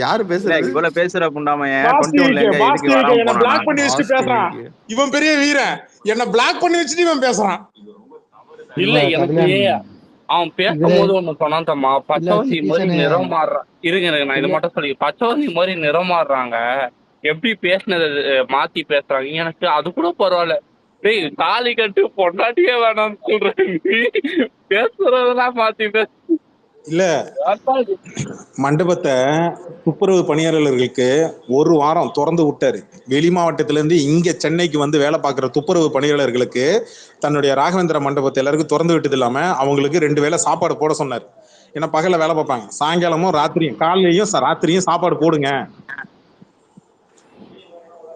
யாரு இல்ல பேசுறது? இவ்வளவு பேசுற புண்டாமைய பாஸ்டி 21ல விக்கி எங்க பாஸ்டி எதுக்கு விக்கி வராம என்ன போனானா? பிளாக் பண்ணி வச்சுட்டு பேசுறான். இவன் பெரிய வீரன், என்ன பிளாக் பண்ணி வச்சுட்டு இவன் பேசுறான். இல்ல எனக்கு அவன் பேசும்போது ஒண்ணு சொன்னான் தம்மா, பச்சவந்தி மாதிரி நிறம் மாறுறான். இருங்க நான் இதை மட்டும் சொல்லி, பச்சவந்தி மாதிரி நிறம் மாறுறாங்க, எப்படி பேசினது மாத்தி பேசுறாங்க. எனக்கு அது கூட பரவாயில்ல. டேய் தாலி கட்டு பொண்டாட்டியே வேணாம்னு சொல்றேன், பேசுறதெல்லாம் மாத்தி பேச. இல்ல மண்டபத்தை துப்புரவு பணியாளர்களுக்கு ஒரு வாரம் திறந்து விட்டாரு. வெளி மாவட்டத்துல இருந்து இங்க சென்னைக்கு வந்து வேலை பார்க்குற துப்புரவு பணியாளர்களுக்கு தன்னுடைய ராகவேந்திர மண்டபத்தை எல்லாருக்கும் திறந்து விட்டது இல்லாம அவங்களுக்கு 2 வேளை சாப்பாடு போட சொன்னார். ஏன்னா பகல்ல வேலை பார்ப்பாங்க, சாயங்காலமும் ராத்திரியும் காலையிலையும் ராத்திரியும் சாப்பாடு போடுங்க.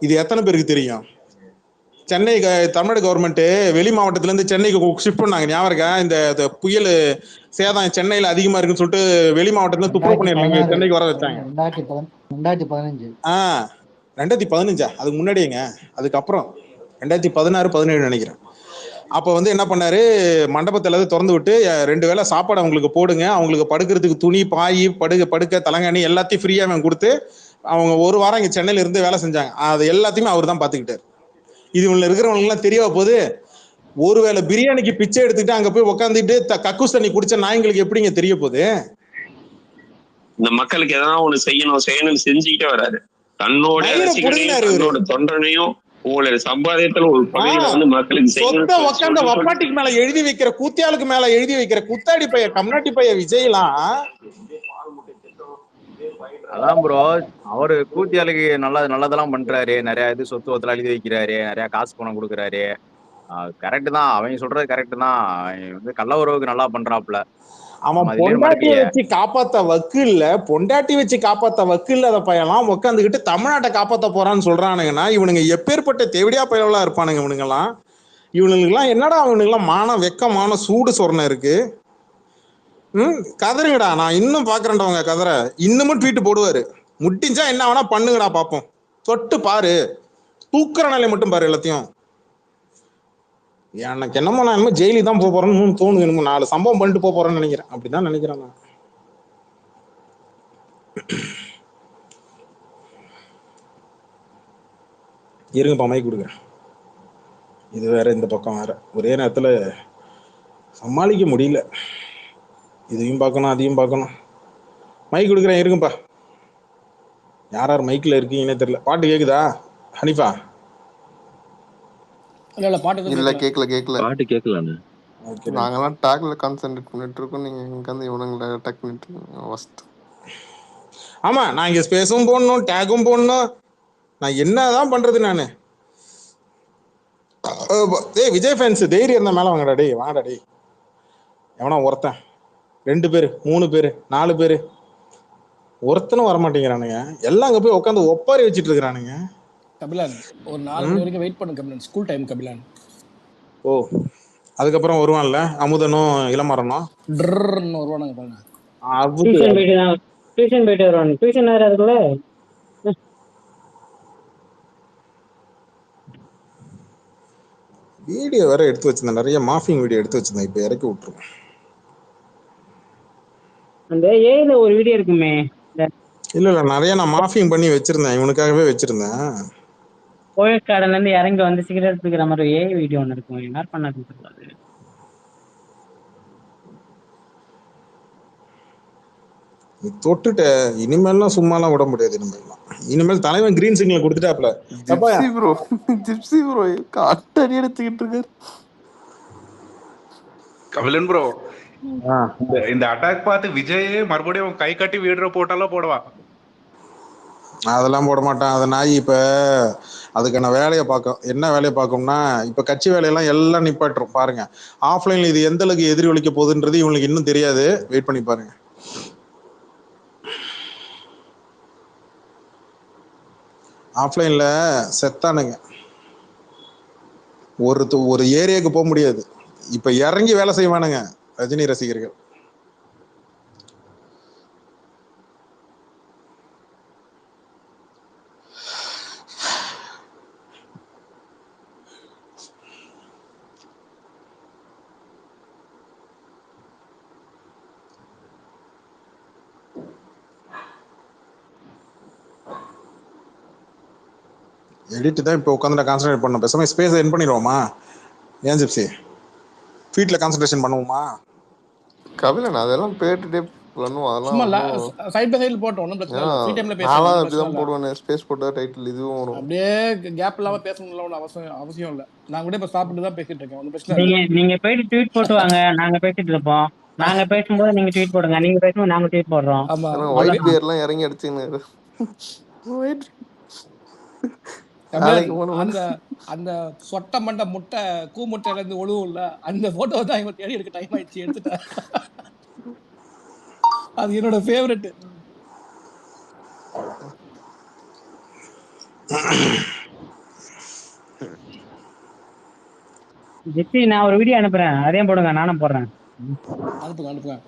இது எத்தனை பேருக்கு தெரியும்? சென்னை தமிழ்நாடு கவர்மெண்ட் வெளி மாவட்டத்துல இருந்து சென்னைக்கு ஷிஃப்ட் பண்ணாங்க, ஞாபகம் இருக்கா? இந்த புயல் சேதம் சென்னையில அதிகமா இருக்குன்னு சொல்லிட்டு வெளி மாவட்டத்துல துப்புரவு பணியாளர்களை சென்னைக்கு வர வச்சாங்க. 2015 2015 அதுக்கு முன்னாடியேங்க, அதுக்கப்புறம் 2016-17 நினைக்கிறேன். அப்போ வந்து என்ன பண்ணாரு, மண்டபத்தில் எல்லாத்தையும் திறந்து விட்டு 2 வேளை சாப்பாடு அவங்களுக்கு போடுங்க, அவங்களுக்கு படுக்கிறதுக்கு துணி பாய் படுக்க தலங்காணி எல்லாத்தையும் ஃப்ரீயாக கொடுத்து அவங்க ஒரு வாரம் இங்கே சென்னையில இருந்து வேலை செஞ்சாங்க. அது எல்லாத்தையுமே அவர் தான் பார்த்துக்கிட்டாரு. இது இவங்க இருக்கிறவங்களுக்குலாம் தெரியவா போகுது? ஒருவேளை பிரியாணிக்கு பிச்சை எடுத்துக்கிட்டு அங்க போய் உட்காந்துட்டு கக்கூஸ் தண்ணி குடிச்ச நாய்களுக்கு எப்படிங்க தெரிய போகுது? இந்த மக்களுக்கு எதனா ஒண்ணு செய்யணும்னு செஞ்சுக்கிட்டே வராரு. தன்னோட ரசிகனையும் தன்னோட தொண்டனையும் உங்களுடைய சம்பாதியத்துல ஒரு பகுதியில வந்து மக்களுக்கு சொத்த உட்காந்து வப்பாட்டிக்கு மேல எழுதி வைக்கிற கூத்தியாளுக்கு மேல எழுதி வைக்கிற குத்தாடி பைய கம்நாட்டி பைய விஜய்லாம். அதான் ப்ரோ, அவரு கூத்தியாளுக்கு நல்லதெல்லாம் பண்றாரு, நிறைய இது சொத்து வத்துல எழுதி வைக்கிறாரு, நிறைய காசு பணம் கொடுக்குறாரு. கரெக்ட் தான், அவங்க சொல்றது கரெக்ட் தான். வந்து கள்ள உறவுக்கு நல்லா பண்றாப்ல. அவன் பொண்டாட்டியை வச்சு காப்பாத்த வக்கு இல்ல, பொண்டாட்டி வச்சு காப்பாத்த வக்கு இல்லாத பையெல்லாம் உட்காந்துக்கிட்டு தமிழ்நாட்டை காப்பாத்த போறான்னு சொல்றானுங்கன்னா இவனுங்க எப்பேற்பட்ட தேவடியா பயலா இருப்பானுங்க இவனுங்கெல்லாம். இவனுங்கெல்லாம் என்னடா அவனுங்கெல்லாம் மானம் வெக்கமான சூடு சொரணை இருக்கு. கதறுங்கடா, நான் இன்னும் பாக்குறேன்டா உங்க கதற. இன்னமும் ட்வீட் போடுவாரு, முடிஞ்சா என்ன வேணா பண்ணுங்கடா பாப்போம், தொட்டு பாரு, தூக்குற நிலை மட்டும் பாரு எல்லாத்தையும். எனக்கு என்னமோ நான் என்னமோ ஜெயிலி தான் போறேன்னு தோணுது, என்னமோ 4 சம்பவம் பண்ணிட்டு போறேன்னு நினைக்கிறேன், அப்படிதான் நினைக்கிறேன் நான். இருங்கப்பா மைக் கொடுக்குறேன். இது வேற இந்த பக்கம் வேற, ஒரே நேரத்துல சமாளிக்க முடியல, இதையும் பார்க்கணும் அதையும் பார்க்கணும். மைக் கொடுக்குறேன் இருங்கப்பா. யார் மைக்ல இருக்கீங்கன்னே தெரியல. பாட்டு கேக்குதா ஹனிஃபா? இல்ல பாட்டு இல்ல கேக்கல. பாட்டு கேட்கலான்னு நாங்கெல்லாம் டாக்ல கான்சென்ட்ரேட் பண்ணிட்டு இருக்கோம், நீங்க இங்க வந்து இவனுங்களை அட்டாக் பண்ணிட்டு இருக்கீங்க. ஆமா, நான் இங்க ஸ்பேஸும் போடணும், டேகும் போடணும், நான் என்னதான் பண்றது நானு? டேய் விஜய் ஃபேன்ஸ் தைரியம் இருந்தா மேல வாங்கடா, டேய் வாங்கடா டேய். எவனா ஒருத்தன் 2 பேரு 3 பேரு 4 பேரு ஒருத்தனும் வரமாட்டேங்கிறானுங்க. எல்லாம் அங்க போய் உட்காந்து ஒப்பாரி வச்சுட்டு இருக்கிறானுங்க. கபிலன் ஒரு 4 மணி வரைக்கும் வெயிட் பண்ணு கபிலன், ஸ்கூல் டைம் கபிலன். ஓ, அதுக்கப்புறம் வருவான்ல அமுதனும் இளமரனும் வருவானுங்க பாருங்க. டியூஷன் போயிட்டு வருவானு. டியூஷன் வேற அதுக்குள்ள வீடியோ வேற எடுத்து வச்சிருந்தேன், நிறைய மாஃபிங் வீடியோ எடுத்து வச்சிருந்தேன், இப்ப இறக்கி விட்டுருவேன். அந்த ஏல ஒரு வீடியோ இருக்குமே. இல்ல நிறைய நான் மாஃபிங் பண்ணி வச்சிருந்தேன், இவனுக்காகவே வச்சிருந்தேன். போயஸ் கார்டன்ல இருந்து இறங்கி வந்து சிகரெட் பிடிக்கிற மாதிரி ஏ வீடியோ ஒன்று இருக்கும், என்ன பண்ணாதுன்னு தெரியல. நீ தொட்டுட்ட, இனிமேல்லாம் சும்மாலாம் விட முடியாது. இனிமேல் தலைவன் கிரீன் சிக்னல் கொடுத்துட்டாப்ல. ஜிப்சி ப்ரோ காட்டடி எடுத்துக்கிட்டு இருக்காரு. கபிலன் ப்ரோ, இந்த அட்டாக் பார்த்து விஜய் மறுபடியும் கை கட்டி வீடியோ போட்டாலும் போடுவா. அதெல்லாம் போட மாட்டான், அதை நாய். இப்ப அதுக்கான வேலையை பார்க்கும். என்ன வேலையை பார்க்கும்னா, இப்ப கட்சி வேலையெல்லாம் எல்லாம் நிப்பாட்டுரும் பாருங்க. ஆஃப்லைன்ல இது எந்த அளவுக்கு எதிரி ஒழிக்க போகுதுன்றது இவங்களுக்கு இன்னும் தெரியாது, வெயிட் பண்ணி பாருங்க. ஆஃப்லைன்ல செத்தானுங்க, ஒரு ஏரியாவுக்கு போக முடியாது. இப்ப இறங்கி வேலை செய்வானுங்க ரஜினி ரசிகர்கள். எடிட் தான் இப்போ உட்காந்து கான்சன்ட்ரேட் பண்ணணும். பேசாம ஸ்பேஸ் என் பண்ணிடுவோமா? ஏன் ஜிப்சி ஃபீட்ல கான்சன்ட்ரேஷன் பண்ணுவோமா? கபிலன் அதெல்லாம் பேட்டுட்டே பண்ணுவோம். சும்மா அதெல்லாம் சைட் பை சைடுல போட்டோம், ஒன்றும் பிரச்சனை இல்லை. ஃப்ரீ டைம்ல நான்லாம் பேசலாம், அப்படிதான் போடுவேன். ஸ்பேஸ் போட்டா டைட்டில் இதுவும் வரும். அப்படியே கேப் இல்லாம பேசணும்ல ஒன்றும் அவசியம் இல்லை. நான் கூட இப்ப சாப்பிட்டு தான் பேசிட்டு இருக்கேன், ஒன்றும் பிரச்சனை இல்லை. நீங்க போயிட்டு ட்வீட் போட்டு வாங்க, நாங்க பேசிட்டு இருப்போம். நாங்க பேசும்போது நீங்க ட்வீட் போடுங்க, நீங்க பேசும்போது நாங்க ட்வீட் போடுறோம். ஆமா, ஒயிட் பியர்லாம் இறங்கி அடிச்சுன்னு அந்த அந்த சொட்ட மண்டை முட்டை முட்டையில இருந்து ஒழுவும்ல, அந்த போட்டோ தான் இவங்க தேடி எடுக்க டைம் ஆயிடுச்சு, எடுத்துட்டேன். அது என்னோட ஃபேவரட். ஜிப்சி நான் ஒரு வீடியோ அனுப்புறேன், அதையும் போடுங்க, நானும் போடுறேன். அனுப்புங்க.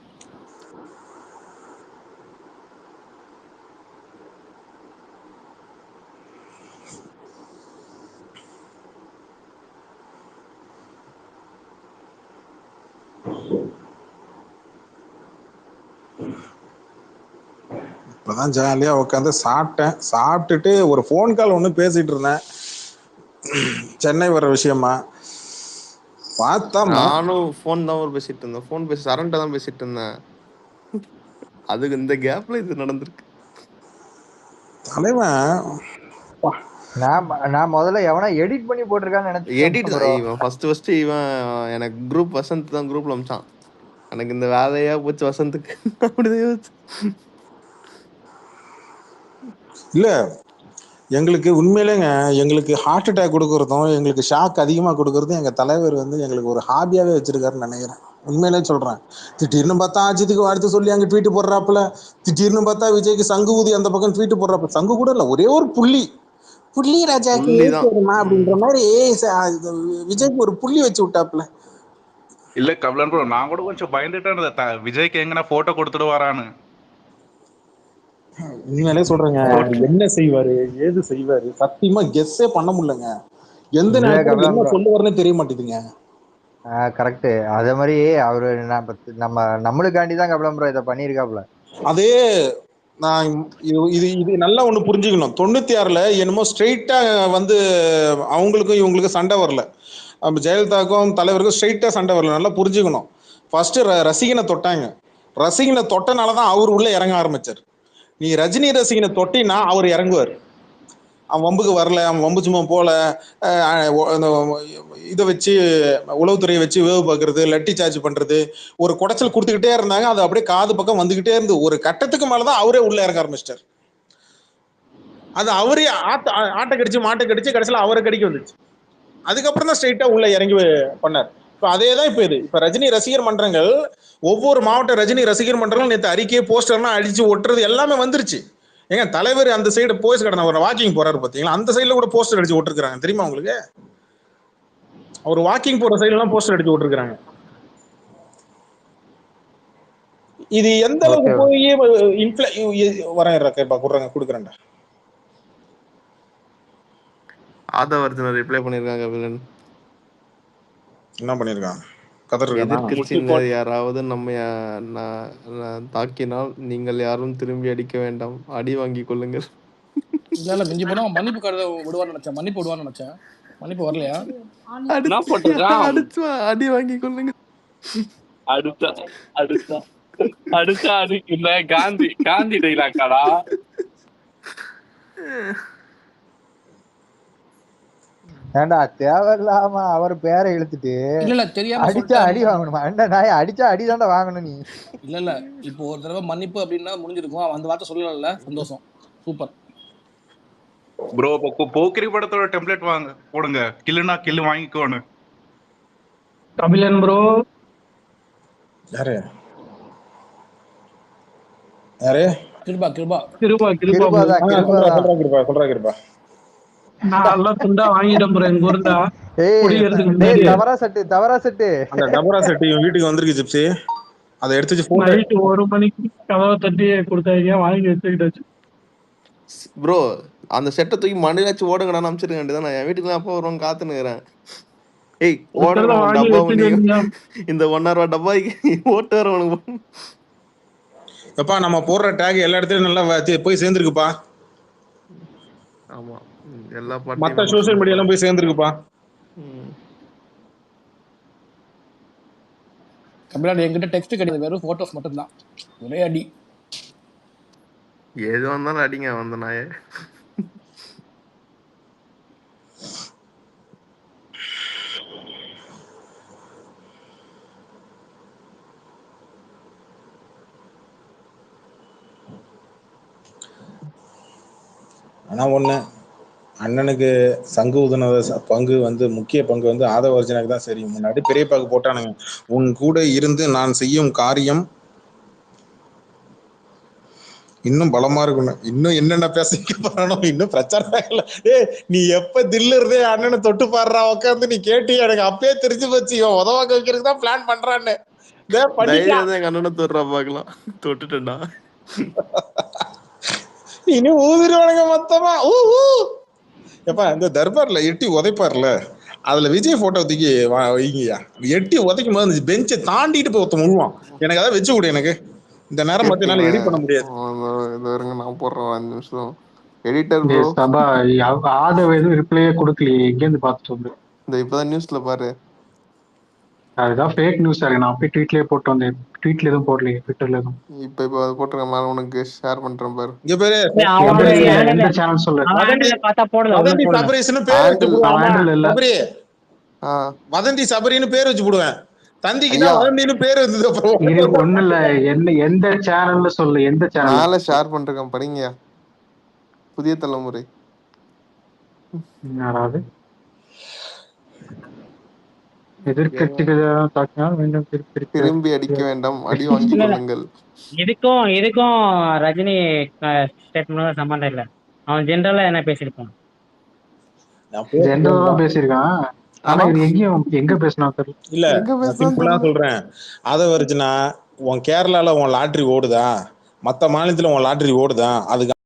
இப்பதான் ஜாலியா உட்காந்து சாப்பிட்டுட்டு ஒரு ஃபோன் கால் ஒன்று பேசிட்டு இருந்தேன், சென்னை வர விஷயமா. பார்த்தா நானும் ஃபோன் தான் பேசிட்டு இருந்தேன். ஃபோன் பேசி சரண்ட தான் பேசிட்டு இருந்தேன். அதுக்கு இந்த கேப்ல இது நடந்திருக்கு. தலைவன் நான் முதல்ல எவனா எடிட் பண்ணி போட்டிருக்கான்னு நினைச்சேன். எடிட் இவன் ஃபர்ஸ்ட் இவன் எனக்கு குரூப் வசந்த் தான் குரூப்ல அமிச்சான். எனக்கு இந்த வேலையா போச்சு வசந்துக்கு. அப்படிதான் இல்ல, எங்களுக்கு உண்மையிலேங்க எங்களுக்கு ஹார்ட் அட்டாக் கொடுக்கறதும் எங்களுக்கு ஷாக் அதிகமாக கொடுக்கறதும் எங்கள் தலைவர் வந்து எங்களுக்கு ஒரு ஹாபியாகவே வச்சிருக்காருன்னு நினைக்கிறேன். உண்மையிலே சொல்கிறேன். திடீர்னு பார்த்தா அஜித்துக்கு அடுத்து சொல்லி அங்கே ட்வீட்டு போடுறாப்புல, திடீர்னு பார்த்தா விஜய்க்கு சங்கு ஊதி அந்த பக்கம் ட்வீட்டு போடுறாப்புல. சங்கு கூட இல்லை, ஒரே ஒரு புள்ளி ராஜாக்கு அப்படின்ற மாதிரி விஜய்க்கு ஒரு புள்ளி வச்சு விட்டாப்புல. இல்ல கபிலன் ப்ரோ, நான் கூட கொஞ்சம் பயந்துட்டேன் விஜய்க்கு எங்கன்னா போட்டோ கொடுத்துட்டு வரான்னு. உண்மையிலே சொல்றேங்க, என்ன செய்வாரு ஏது செய்வாரு சத்தியமா கெஸ்ஸே பண்ண முடியலங்க. எந்த நேரத்துல என்ன சொல்லுவாருன்னு தெரிய மாட்டேங்குதுங்க. கரெக்ட். அதே மாதிரி அவரு நம்மளுக்காண்டி தான் கபிலன் ப்ரோ இதை பண்ணியிருக்காப்புல. அதே நான் இது நல்லா ஒண்ணு புரிஞ்சுக்கணும். 96ல என்னமோ ஸ்ட்ரெயிட்டா வந்து அவங்களுக்கும் இவங்களுக்கும் சண்டை வரல, ஜெயலலிதாவுக்கும் தலைவருக்கும் ஸ்ட்ரெயிட்டா சண்டை வரல. நல்லா புரிஞ்சுக்கணும். ஃபர்ஸ்ட் ரசிகனை தொட்டாங்க, ரசிகனை தொட்டனாலதான் அவர் உள்ள இறங்க ஆரம்பிச்சார். நீ ரஜினி ரசிகனை தொட்டினா அவர் இறங்குவார். அவன் வம்புக்கு வரல, அவன் வம்பு சும்மா போல, இதை வச்சு உளவுத்துறையை வச்சு வேவு பார்க்கறது, லட்டி சார்ஜ் பண்றது, ஒரு குடைச்சல் கொடுத்துக்கிட்டே இருந்தாங்க. அது அப்படியே காது பக்கம் வந்துகிட்டே இருந்து ஒரு கட்டத்துக்கு மேலதான் அவரே உள்ள இறங்க ஆரம்பிச்சிட்டார். அது அவரே ஆட்டை கடிச்சு மாட்டை கடிச்சு கடைசியில் அவரை கடிக்க வந்துச்சு. அதுக்கப்புறம் தான் ஸ்ட்ரெயிட்டா உள்ள இறங்கி பண்ணார். இப்போ அதே தான் இப்போ ரஜினி ரசிகர் மன்றங்கள், ஒவ்வொரு மாவட்ட ரஜினி ரசிகர் மன்றங்களும் நேற்று அறிக்கையை போஸ்டர்லாம் அடிச்சு ஒட்டுறது எல்லாமே வந்துருச்சு. ஏங்க தலைவர் அந்த சைடு போய்ஸ் கடந்த ஒரு வாக்கிங் போறாரு பார்த்தீங்களா, அந்த சைடில் கூட போஸ்டர் அடிச்சு விட்டுருக்காங்க. தெரியுமா உங்களுக்கு? அவர் வாக்கிங் போற சைட்லாம் போஸ்டர் அடிச்சு விட்டுருக்காங்க. இது எந்த அளவுக்கு போய் கொடுக்குறேன்டா. ஆதவர்ஜன ரிப்ளை பண்ணிருக்காங்க. என்ன பண்ணிருக்காங்க? எதிர்க்கட்சியினர் யாராவது நம்ம தாக்கினால் நீங்கள் யாரும் திரும்பி அடிக்க வேண்டாம், அடி வாங்கி கொள்ளுங்கள். இல்ல மிஞ்சி போனா மன்னிப்பு கருத விடுவான்னு நினைச்சேன், மன்னிப்பு விடுவான்னு நினைச்சேன். மன்னிப்பு வரலையா? அடி வாங்கி கொள்ளுங்க. அடுத்த இல்ல காந்தி டைலாக்காடா. ஏண்டா தேவையில்லாம அவர் பேரை இழுத்துட்டு இல்ல தெரியாம அடிச்சா அடி வாங்கணுமா? அண்ட நாய் அடிச்சா அடிதாண்டா வாங்கணும் நீ. இல்ல இப்போ ஒரு தடவை மன்னிப்பு அப்படின்னா முடிஞ்சிருக்கும். அந்த வார்த்தை சொல்லல, சந்தோஷம், சூப்பர் ப்ரோ. போக்கிரி படத்தோட டெம்ப்ளேட் வாங்க போடுங்க, கில்லுனா கில்லு வாங்கிக்கோன்னு. கபிலன் ப்ரோ யாரு யாரு? கிருபா நான் நல்லா துண்டா வாங்கிட்டேன் ப்ரோ. எங்க ஊர்ல தவறா செட்டு அந்த டபரா செட்டு இவன் வீட்டுக்கு வந்திருக்கு ஜிப்சி. அதை எடுத்து நைட்டு 1 மணிக்கு கதவை தட்டி கொடுத்தாங்க, வாங்கி வச்சுக்கிட்டாச்சு. ப்ரோ அந்த செட்டை தூக்கி மண்ணிலாச்சும் ஓடுங்கடான்னு அனுப்பிச்சிருக்க வேண்டியதான். நான் என் வீட்டுக்கு அப்போ வருவாங்க காத்துனுக்கிறேன். ஏய் ஓடுற டப்பா, இந்த 1 ரூபா டப்பாய்க்கு ஓட்டு வரவனுக்கு எப்பா நம்ம போடுற டேக் எல்லா இடத்துலயும் நல்லா போய் சேர்ந்துருக்குப்பா. ஆமா எல்லா மத்த பார்ட்டியும் சோசியல் மீடியா எல்லாம் போய் சேர்ந்துருக்குப்பா. கபிலான் என்கிட்ட டெக்ஸ்ட் கிடையாது, வெறும் போட்டோஸ் மட்டும் தான். ஒரே அடி. எது வந்தாலும் அடிங்க வந்த நாயே. ஆனா ஒண்ணு, அண்ணனுக்கு சங்கு ஊதுன பங்கு வந்து முக்கிய பங்கு வந்து ஆதவ அர்ஜுனாக்கு தான் சரி. முன்னாடி பெரியப்பாக்கு போட்டானுங்க, உன் கூட இருந்து நான் செய்யும் காரியம் இன்னும் பலமா இருக்கணும். இன்னும் என்னென்ன பேசிக்க போறானோ இன்னும் பிரச்சனை இல்லை. நீ எப்ப தில்லுறதே அண்ணனை தொட்டு பாடுறா உட்காந்து நீ கேட்டி, எனக்கு அப்பயே தெரிஞ்சு போச்சு இவன் உதவாக்க வைக்கிறதுக்கு தான் பிளான் பண்றான்னு. எங்க அண்ணனை தொடுறா பாக்கலாம், தொட்டுட்டா இனி ஊதிடுவானுங்க மொத்தமா. எப்பா இந்த தர்பார்ல எட்டி உதைப்பார்ல, அதுல விஜய் போட்டோ தூக்கி வைங்கயா. எட்டி உதைக்கும் போது அந்த பெஞ்சை தாண்டிட்டு போய் ஒருத்த முழுவான். எனக்கு அதான் வச்சு கொடு. எனக்கு இந்த நேரம் பார்த்து என்னால எடிட் பண்ண முடியாது. நான் போடுறேன் 5 நிமிஷம். எடிட்டர் சபா ஆதவ எதுவும் ரிப்ளையே கொடுக்கலையே, எங்க இருந்து பார்த்து சொல்லு. இந்த இப்பதான் நியூஸ்ல பாரு, அதுதான் ஃபேக் நியூஸ் இருக்கு. நான் போய் ட்வீட்லயே போட்டு வந்தேன். ட்வீட்ல எதுவும் போடலையே, ட்விட்டர்ல எதுவும். இப்ப அது போட்டுருக்கேன், நான் உனக்கு ஷேர் பண்றேன் பாரு. இங்க பாரு, எந்த சேனல் சொல்லு. வதந்தி சபரீஸ்னு பேர் வச்சு போடுவேன். வதந்தி சபரின்னு பேர் வச்சு போடுவேன். தந்திக்கு தான் வதந்தின்னு பேர் வந்தது. அப்புறம் ஒண்ணு இல்ல, எந்த சேனல்ல சொல்லு. எந்த சேனல்? நாளை ஷேர் பண்றேன் படிங்க. புதிய தலைமுறை. யாராவது எதிர்கட்சிகள் தாக்கினால் மீண்டும் திரும்பி அடிக்க வேண்டாம், அடி வாங்கி கொள்ளுங்கள். இதுக்கும் ரஜினி ஸ்டேட்மெண்ட் சம்பந்தம் இல்ல. அவன் ஜெனரலா என்ன பேசியிருப்பான், ஜெனரலா பேசியிருக்கான். ஆனா இது எங்க பேசினா தெரியல. இல்ல சிம்பிளா சொல்றேன். அதை வரைச்சுனா உன் கேரளால உன் லாட்ரி ஓடுதா, மத்த மாநிலத்துல உன் லாட்ரி ஓடுதா, அதுக்கு